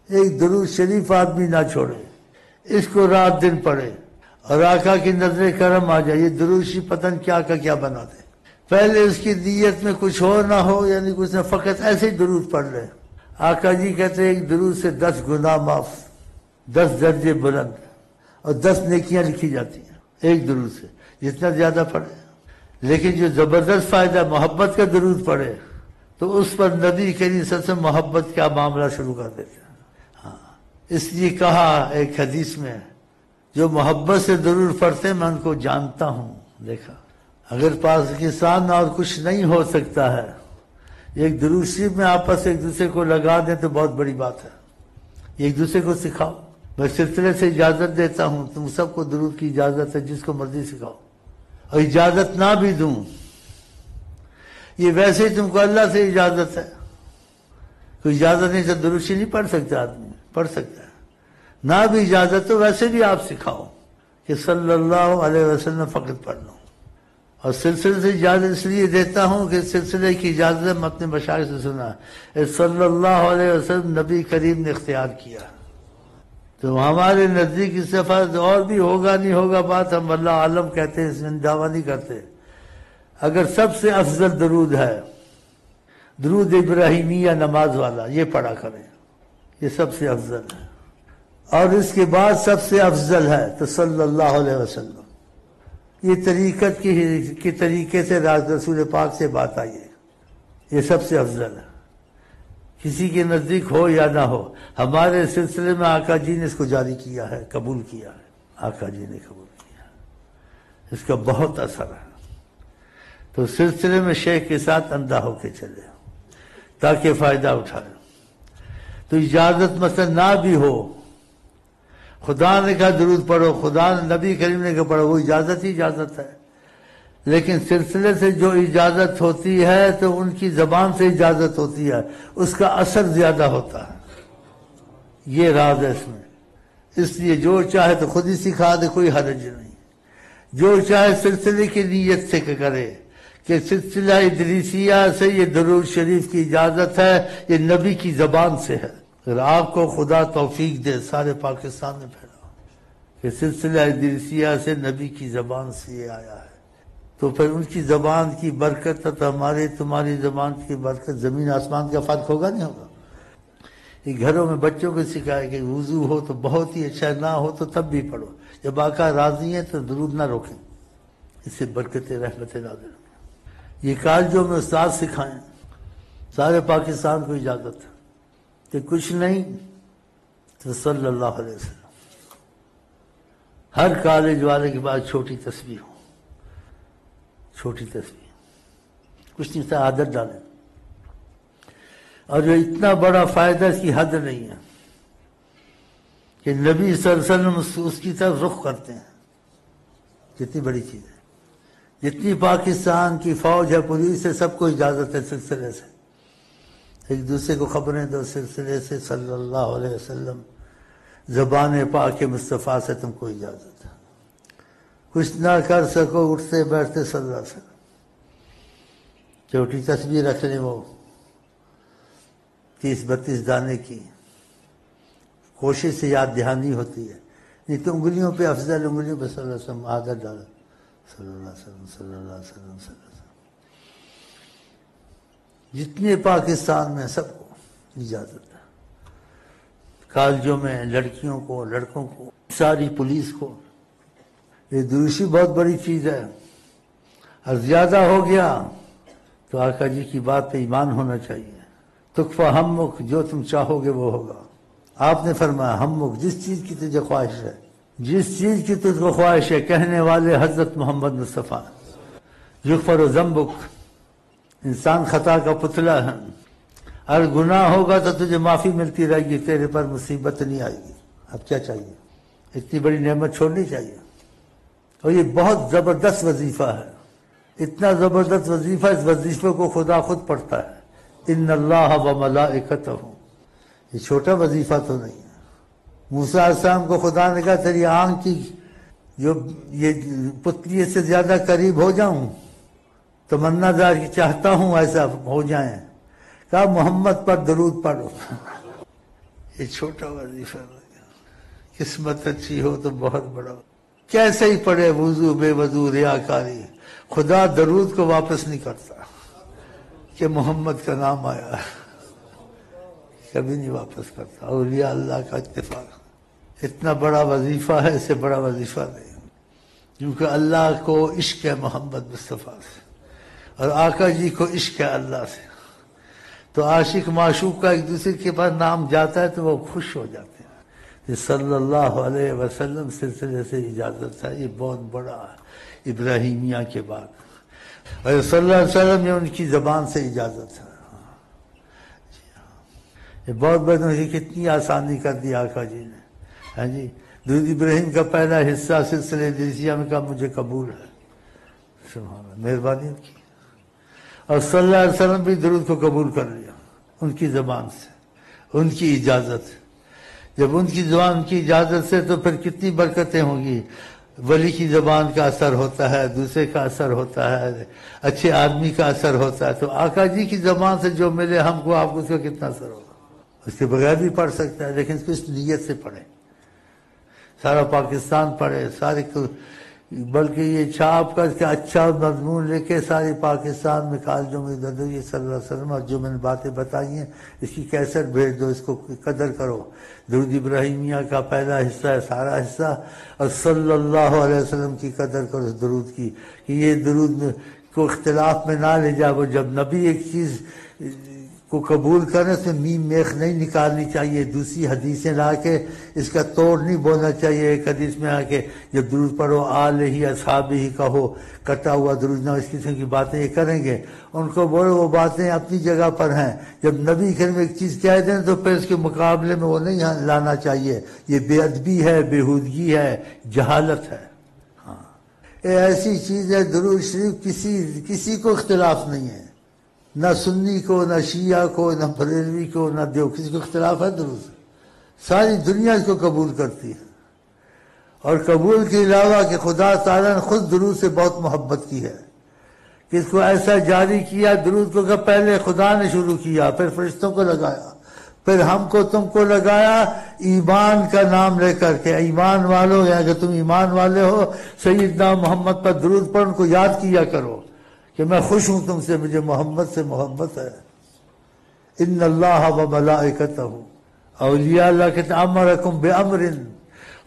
ایک درود شریف آدمی نہ چھوڑے، اس کو رات دن پڑھے اور آقا کی نظر کرم آ جائے، یہ درود شریف پتن کیا کا کیا بنا دے۔ پہلے اس کی نیت میں کچھ ہو نہ ہو، یعنی کچھ نہ، فقط ایسے ہی درود پڑھ لے۔ آقا جی کہتے ہیں ایک درود سے 10 گناہ معاف، 10 درجے بلند اور 10 نیکیاں لکھی جاتی ہیں ایک درود سے، جتنا زیادہ پڑھے۔ لیکن جو زبردست فائدہ محبت کا درود پڑھے تو اس پر نبی کریم صلی اللہ علیہ وسلم محبت کا معاملہ شروع کر دیتے ہیں۔ ہاں، اس لیے کہا ایک حدیث میں، جو محبت سے درود پڑھتے ہیں میں ان کو جانتا ہوں۔ دیکھا، اگر پاکستان اور کچھ نہیں ہو سکتا ہے، ایک درود شریف میں آپس ایک دوسرے کو لگا دیں تو بہت بڑی بات ہے۔ ایک دوسرے کو سکھاؤ، میں سلسلے سے اجازت دیتا ہوں، تم سب کو درود کی اجازت ہے، جس کو مرضی سکھاؤ، اور اجازت نہ بھی دوں، یہ ویسے ہی تم کو اللہ سے اجازت ہے، کوئی اجازت نہیں تو درود شریف نہیں پڑھ سکتا آدمی، پڑھ سکتا ہے، نہ بھی اجازت تو ویسے بھی آپ سکھاؤ کہ صلی اللہ علیہ وسلم فقط پڑھ لو۔ اور سلسلے سے اجازت اس لیے دیتا ہوں کہ سلسلے کی اجازت میں اپنے مشائخ سے سنا ہے، صلی اللہ علیہ وسلم نبی کریم نے اختیار کیا، تو ہمارے نزدیک اس صفحہ اور بھی ہوگا نہیں ہوگا بات، ہم اللہ عالم کہتے ہیں، اس میں دعویٰ نہیں کرتے۔ اگر سب سے افضل درود ہے درود ابراہیمیہ نماز والا، یہ پڑھا کریں، یہ سب سے افضل ہے، اور اس کے بعد سب سے افضل ہے تو صلی اللہ علیہ وسلم۔ یہ طریقت کے طریقے سے رسول پاک سے بات آئی ہے، یہ سب سے افضل ہے، کسی کے نزدیک ہو یا نہ ہو۔ ہمارے سلسلے میں آقا جی نے اس کو جاری کیا ہے، قبول کیا ہے، آقا جی نے قبول کیا ہے، اس کا بہت اثر ہے۔ تو سلسلے میں شیخ کے ساتھ اندھا ہو کے چلے تاکہ فائدہ اٹھائے۔ تو اجازت مثلا نہ بھی ہو، خدا نے کہا درود پڑھو، خدا نے نبی کریم نے کہا پڑھو، وہ اجازت ہی اجازت ہے، لیکن سلسلے سے جو اجازت ہوتی ہے تو ان کی زبان سے اجازت ہوتی ہے، اس کا اثر زیادہ ہوتا ہے، یہ راز ہے اس میں۔ اس لیے جو چاہے تو خود ہی سکھا دے، کوئی حرج نہیں، جو چاہے سلسلے کی نیت سے کرے کہ سلسلہ ادریسیہ سے یہ درود شریف کی اجازت ہے، یہ نبی کی زبان سے ہے۔ اگر آپ کو خدا توفیق دے سارے پاکستان میں پھیلاؤ کہ سلسلہ ادریسیہ سے نبی کی زبان سے یہ آیا ہے، تو پھر ان کی زبان کی برکت تو ہماری تمہاری زبان کی برکت، زمین آسمان کا فرق ہوگا نہیں ہوگا۔ یہ گھروں میں بچوں کو سکھائے کہ وضو ہو تو بہت ہی اچھا، نہ ہو تو تب بھی پڑھو، جب آقا راضی ہیں تو درود نہ روکیں، اس سے برکتیں رحمتیں نازل ہوں۔ یہ کالجوں میں استاد سکھائیں، سارے پاکستان کو اجازت ہے کہ کچھ نہیں تو صلی اللہ علیہ وسلم۔ ہر کالج والے کے پاس چھوٹی تسبیح ہو، چھوٹی تسبیح، کچھ نہیں تھا، عادت ڈالیں، اور جو اتنا بڑا فائدہ اس کی حد نہیں ہے کہ نبی صلی اللہ علیہ وسلم اس کی طرف رخ کرتے ہیں، کتنی بڑی چیز ہے۔ جتنی پاکستان کی فوج ہے، پولیس ہے، سب کو اجازت ہے سلسلے سے، ایک دوسرے کو خبریں دو سلسلے سے، صلی اللہ علیہ وسلم، زبان پاک مصطفیٰ سے تم کو اجازت ہے، کچھ نہ کر سکو اٹھتے بیٹھتے صلی اللہ علیہ وسلم، چھوٹی تسبیح رکھ لیں، وہ 30-32 دانے کی، کوشش سے یاد دہانی ہوتی ہے، نہیں تو انگلیوں پہ افضل، انگلیوں پہ صلی اللہ علیہ وسلم عادت ڈالا، صلی اللہ علیہ وسلم، صلی اللہ علیہ وسلم، صلی اللہ علیہ وسلم۔ جتنے پاکستان میں سب کو اجازت ہے، کالجوں میں لڑکیوں کو، لڑکوں کو، ساری پولیس کو۔ یہ دوسری بہت بڑی چیز ہے، اور زیادہ ہو گیا تو آقا جی کی بات پہ ایمان ہونا چاہیے۔ تکفا ہمک، جو تم چاہو گے وہ ہوگا۔ آپ نے فرمایا ہمک، جس چیز کی تجھے خواہش ہے، جس چیز کی تجھ کو خواہش ہے، کہنے والے حضرت محمد مصطفیٰ۔ یغفر ذنبک، انسان خطا کا پتلا ہے، اگر گناہ ہوگا تو تجھے معافی ملتی رہے گی، تیرے پر مصیبت نہیں آئے گی۔ اب کیا چاہیے، اتنی بڑی نعمت چھوڑنی چاہیے۔ اور یہ بہت زبردست وظیفہ ہے، اتنا زبردست وظیفہ، اس وظیفے کو خدا خود پڑھتا ہے، ان اللہ و ملائکتہ۔ یہ چھوٹا وظیفہ تو نہیں ہے۔ موسیٰ علیہ السلام کو خدا نے کہا تیری آنکھ کی جو یہ پتلی سے زیادہ قریب ہو جاؤں، تمنا دار کی چاہتا ہوں ایسا ہو جائیں، کہا محمد پر درود پڑھو۔ یہ چھوٹا وظیفہ لگا، قسمت اچھی ہو تو بہت بڑا. کیسے ہی پڑھے وضو بے وضو ریاکاری، خدا درود کو واپس نہیں کرتا کہ محمد کا نام آیا، کبھی نہیں واپس کرتا. اولیاء اللہ کا اتفاق، اتنا بڑا وظیفہ ہے، اس سے بڑا وظیفہ نہیں، کیونکہ اللہ کو عشق ہے محمد مصطفیٰ سے، اور آقا جی کو عشق ہے اللہ سے. تو عاشق معشوق کا ایک دوسرے کے پاس نام جاتا ہے تو وہ خوش ہو جاتے ہیں. یہ صلی اللہ علیہ وسلم سلسلے سے اجازت ہے، یہ بہت بڑا ہے ابراہیمیہ کے بعد. اور صلی اللہ علیہ وسلم یہ ان کی زبان سے اجازت ہے. یہ بہت بڑی کتنی آسانی کر دی آقا جی نے. ہاں جی، درود ابراہیم کا پہلا حصہ سلسلے ادریسیہ میں کہا مجھے قبول ہے. سبحان اللہ، مہربانی ان کی. اور صلی اللہ علیہ وسلم بھی درود کو قبول کر لیا ان کی زبان سے، ان کی اجازت. جب ان کی زبان کی اجازت سے تو پھر کتنی برکتیں ہوں گی. ولی کی زبان کا اثر ہوتا ہے، دوسرے کا اثر ہوتا ہے، اچھے آدمی کا اثر ہوتا ہے. تو آقا جی کی زبان سے جو ملے ہم کو، آپ کو اس کا کتنا اثر ہوگا. اس کے بغیر بھی پڑھ سکتا ہے، لیکن اس نیت سے پڑھے. سارا پاکستان پڑھے، سارے، بلکہ یہ چھاپ کر کے اچھا مضمون لے کے سارے پاکستان میں کالجوں میں ادھر یہ صلی اللہ علیہ وسلم اور جو میں نے باتیں بتائی ہیں اس کی کیسٹ بھیج دو، اس کو قدر کرو. درود ابراہیمیہ کا پہلا حصہ ہے، سارا حصہ، اور صلی اللہ علیہ وسلم کی قدر کرو اس درود کی، کہ یہ درود کو اختلاف میں نہ لے جائے. وہ جب نبی ایک چیز کو قبول کرنے اس میں میم میخ نہیں نکالنی چاہیے، دوسری حدیثیں لا کے اس کا توڑ نہیں بولنا چاہیے. ایک حدیث میں آ کے جب درود پڑھو آل ہی اصحاب ہی کہو، کٹا ہوا درود نہ، اس قسم کی باتیں یہ کریں گے. ان کو بولو وہ باتیں اپنی جگہ پر ہیں. جب نبی کریم ایک چیز کہہ دیں تو پھر اس کے مقابلے میں وہ نہیں لانا چاہیے. یہ بے ادبی ہے، بےہودگی ہے، جہالت ہے. ہاں، یہ ایسی چیز ہے. درود شریف کسی کو اختلاف نہیں ہے، نہ سنی کو، نہ شیعہ کو، نہ بریلوی کو، نہ دیو، کسی کو اختلاف ہے درود. ساری دنیا اس کو قبول کرتی ہے. اور قبول کے علاوہ کہ خدا تعالیٰ نے خود درود سے بہت محبت کی ہے، کہ اس کو ایسا جاری کیا درود کو کہ پہلے خدا نے شروع کیا، پھر فرشتوں کو لگایا، پھر ہم کو تم کو لگایا ایمان کا نام لے کر کے. ایمان والو، یا کہ تم ایمان والے ہو، سیدنا محمد پر درود پڑھ، ان کو یاد کیا کرو کہ میں خوش ہوں تم سے، مجھے محمد سے محبت ہے. ان اللہ و ملائکتہ، اولیاء اللہ کہتے ہیں امرکم بامر،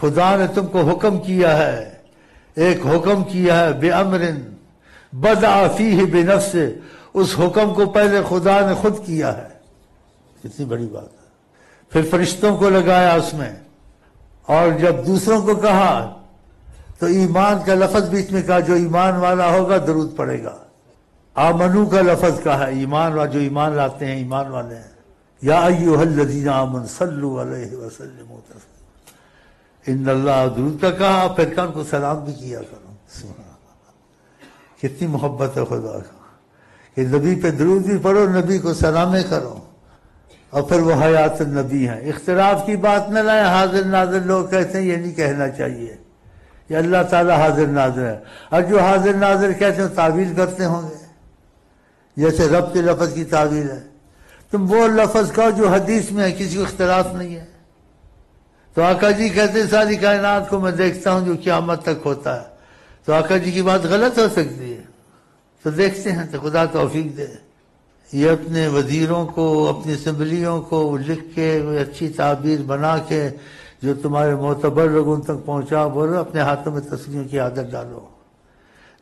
خدا نے تم کو حکم کیا ہے، ایک حکم کیا ہے، بامر بدع فیہ بنفسہ، اس حکم کو پہلے خدا نے خود کیا ہے. کتنی بڑی بات ہے. پھر فرشتوں کو لگایا اس میں، اور جب دوسروں کو کہا تو ایمان کا لفظ بیچ میں کہا، جو ایمان والا ہوگا درود پڑے گا. آمنو کا لفظ کہا ہے، ایمان والا جو ایمان لاتے ہیں، ایمان والے ہیں. یا ایھا الذین آمنوا صلوا علیہ وسلموا تسلیما. ان اللہ، درود کا کہا، پھر کہا ان کو سلام بھی کیا کرو. سبحان اللہ، کتنی محبت ہے خدا کا کہ نبی پہ درود بھی پڑھو، نبی کو سلامیں کرو. اور پھر وہ حیات النبی ہیں. اختلاف کی بات نہ لائیں. حاضر ناظر لوگ کہتے ہیں، یہ نہیں کہنا چاہیے، یہ اللہ تعالیٰ حاضر ناظر ہے. اور جو حاضر ناظر کہتے ہیں تعویل کرتے ہوں گے، جیسے رب کے لفظ کی تعویل ہے. تم وہ لفظ کہو جو حدیث میں ہے، کسی کو اختلاف نہیں ہے. تو آقا جی کہتے ہیں ساری کائنات کو میں دیکھتا ہوں جو قیامت تک ہوتا ہے. تو آقا جی کی بات غلط ہو سکتی ہے؟ تو دیکھتے ہیں، تو خدا توفیق دے. یہ اپنے وزیروں کو، اپنی اسمبلیوں کو لکھ کے اچھی تعبیر بنا کے جو تمہارے معتبر لوگ ان تک پہنچا، بولو اپنے ہاتھوں میں تصویروں کی عادت ڈالو.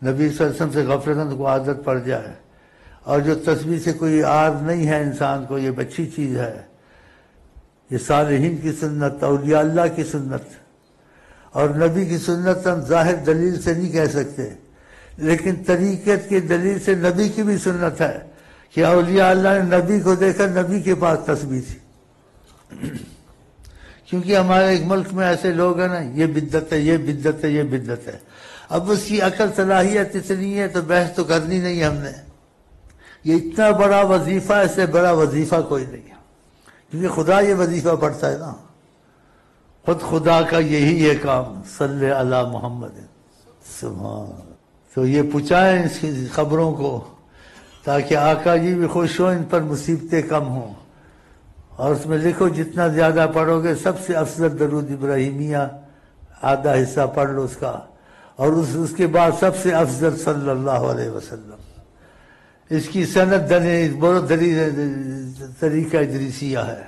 نبی صلی اللہ علیہ وسلم سے غفلت کو عادت پڑ جائے. اور جو تصویر سے کوئی آر نہیں ہے انسان کو، یہ اچھی چیز ہے. یہ صالحین کی سنت، اولیاء اللہ کی سنت اور نبی کی سنت ہم ظاہر دلیل سے نہیں کہہ سکتے، لیکن طریقت کی دلیل سے نبی کی بھی سنت ہے کہ اولیاء اللہ نے نبی کو دیکھا، نبی کے پاس تسبیح تھی. کیونکہ ہمارے ایک ملک میں ایسے لوگ ہیں نا، یہ بدعت ہے، یہ بدعت ہے، یہ بدعت ہے. اب اس کی عقل صلاحیت اتنی ہے تو بحث تو کرنی نہیں ہم نے. یہ اتنا بڑا وظیفہ، اس سے بڑا وظیفہ کوئی نہیں ہے، کیونکہ خدا یہ وظیفہ پڑھتا ہے نا. خود خدا کا یہی ہے کام، صلی علی محمد. سبحان. تو یہ پہنچائیں اس کی خبروں کو، تاکہ آقا جی بھی خوش ہوں، ان پر مصیبتیں کم ہوں. اور اس میں لکھو جتنا زیادہ پڑھو گے سب سے افضل درود ابراہیمیہ آدھا حصہ پڑھ لو اس کا، اور اس کے بعد سب سے افضل صلی اللہ علیہ وسلم۔ اس کی سند بہت طریقہ ادریسیہ ہے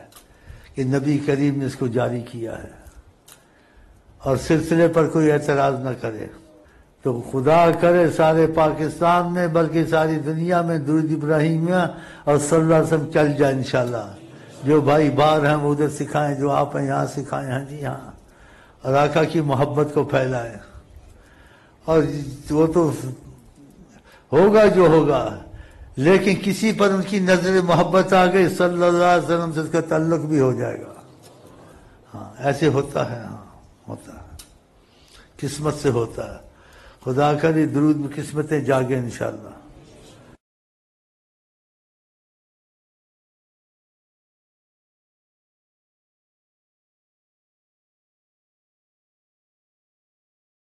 کہ نبی کریم نے اس کو جاری کیا ہے، اور سلسلے پر کوئی اعتراض نہ کرے تو خدا کرے سارے پاکستان میں بلکہ ساری دنیا میں درود ابراہیمیہ اور صلی اللہ علیہ وسلم چل جائے انشاءاللہ۔ جو بھائی باہر ہیں وہ ادھر سکھائیں، جو آپ ہیں یہاں سکھائیں، ہاں جی ہاں، اور آقا کی محبت کو پھیلائیں، اور وہ تو ہوگا جو ہوگا، لیکن کسی پر ان کی نظر محبت آ گئی صلی اللہ علیہ وسلم سے اس کا تعلق بھی ہو جائے گا۔ ہاں ایسے ہوتا ہے، ہاں ہوتا ہے، قسمت سے ہوتا ہے۔ خدا کرے درود میں قسمتیں جاگیں انشاءاللہ۔